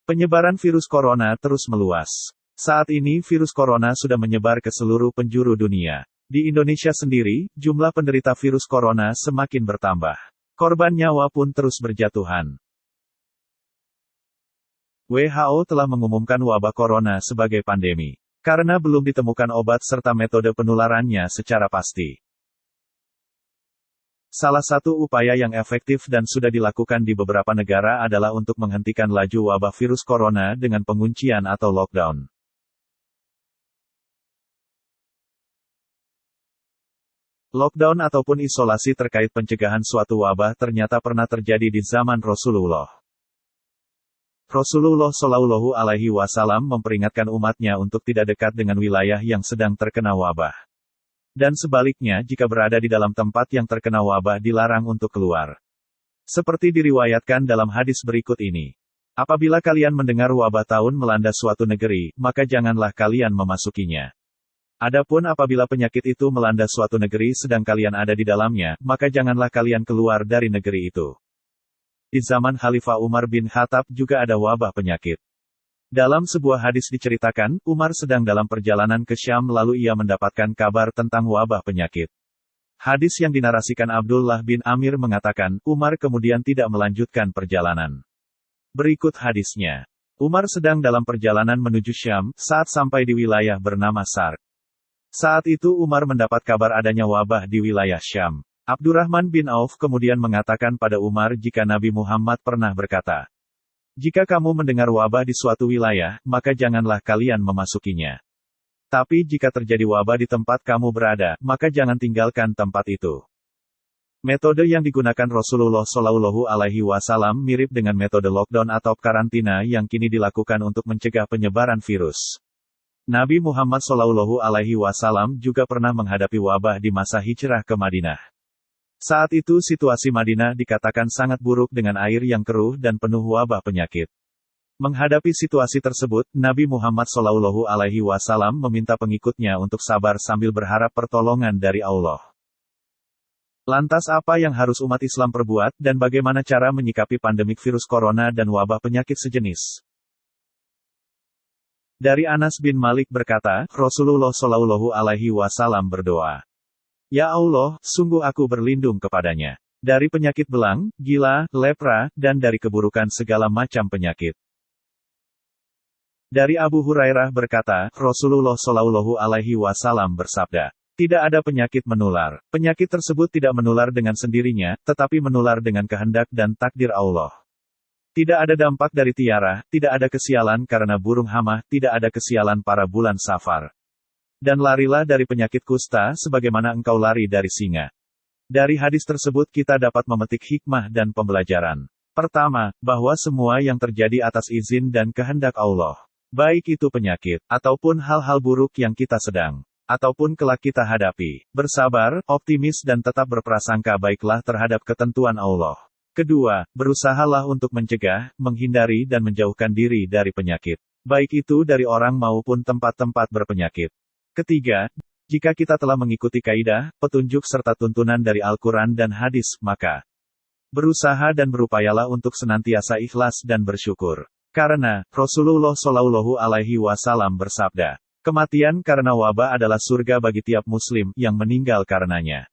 Penyebaran virus corona terus meluas. Saat ini virus corona sudah menyebar ke seluruh penjuru dunia. Di Indonesia sendiri, jumlah penderita virus corona semakin bertambah. Korban nyawa pun terus berjatuhan. WHO telah mengumumkan wabah corona sebagai pandemi, karena belum ditemukan obat serta metode penularannya secara pasti. Salah satu upaya yang efektif dan sudah dilakukan di beberapa negara adalah untuk menghentikan laju wabah virus corona dengan penguncian atau lockdown. Lockdown ataupun isolasi terkait pencegahan suatu wabah ternyata pernah terjadi di zaman Rasulullah. Rasulullah Shallallahu Alaihi Wasallam memperingatkan umatnya untuk tidak dekat dengan wilayah yang sedang terkena wabah. Dan sebaliknya, jika berada di dalam tempat yang terkena wabah dilarang untuk keluar. Seperti diriwayatkan dalam hadis berikut ini. Apabila kalian mendengar wabah taun melanda suatu negeri, maka janganlah kalian memasukinya. Adapun apabila penyakit itu melanda suatu negeri sedang kalian ada di dalamnya, maka janganlah kalian keluar dari negeri itu. Di zaman Khalifah Umar bin Khattab juga ada wabah penyakit. Dalam sebuah hadis diceritakan, Umar sedang dalam perjalanan ke Syam lalu ia mendapatkan kabar tentang wabah penyakit. Hadis yang dinarasikan Abdullah bin Amir mengatakan, Umar kemudian tidak melanjutkan perjalanan. Berikut hadisnya. Umar sedang dalam perjalanan menuju Syam, saat sampai di wilayah bernama Sarq. Saat itu Umar mendapat kabar adanya wabah di wilayah Syam. Abdurrahman bin Auf kemudian mengatakan pada Umar jika Nabi Muhammad pernah berkata, jika kamu mendengar wabah di suatu wilayah, maka janganlah kalian memasukinya. Tapi jika terjadi wabah di tempat kamu berada, maka jangan tinggalkan tempat itu. Metode yang digunakan Rasulullah Shallallahu Alaihi Wasallam mirip dengan metode lockdown atau karantina yang kini dilakukan untuk mencegah penyebaran virus. Nabi Muhammad Shallallahu Alaihi Wasallam juga pernah menghadapi wabah di masa hijrah ke Madinah. Saat itu situasi Madinah dikatakan sangat buruk dengan air yang keruh dan penuh wabah penyakit. Menghadapi situasi tersebut, Nabi Muhammad Shallallahu Alaihi Wasallam meminta pengikutnya untuk sabar sambil berharap pertolongan dari Allah. Lantas apa yang harus umat Islam perbuat, dan bagaimana cara menyikapi pandemik virus corona dan wabah penyakit sejenis? Dari Anas bin Malik berkata, Rasulullah Shallallahu Alaihi Wasallam berdoa, ya Allah, sungguh aku berlindung kepadanya. Dari penyakit belang, gila, lepra, dan dari keburukan segala macam penyakit. Dari Abu Hurairah berkata, Rasulullah Shallallahu Alaihi Wasallam bersabda, tidak ada penyakit menular. Penyakit tersebut tidak menular dengan sendirinya, tetapi menular dengan kehendak dan takdir Allah. Tidak ada dampak dari tiara, tidak ada kesialan karena burung hama, tidak ada kesialan para bulan Safar. Dan larilah dari penyakit kusta sebagaimana engkau lari dari singa. Dari hadis tersebut kita dapat memetik hikmah dan pembelajaran. Pertama, bahwa semua yang terjadi atas izin dan kehendak Allah. Baik itu penyakit, ataupun hal-hal buruk yang kita sedang, ataupun kelak kita hadapi. Bersabar, optimis dan tetap berprasangka baiklah terhadap ketentuan Allah. Kedua, berusahalah untuk mencegah, menghindari dan menjauhkan diri dari penyakit. Baik itu dari orang maupun tempat-tempat berpenyakit. Ketiga, jika kita telah mengikuti kaidah, petunjuk serta tuntunan dari Al-Quran dan hadis, maka berusaha dan berupayalah untuk senantiasa ikhlas dan bersyukur. Karena, Rasulullah Shallallahu Alaihi Wasallam bersabda, kematian karena wabah adalah surga bagi tiap muslim yang meninggal karenanya.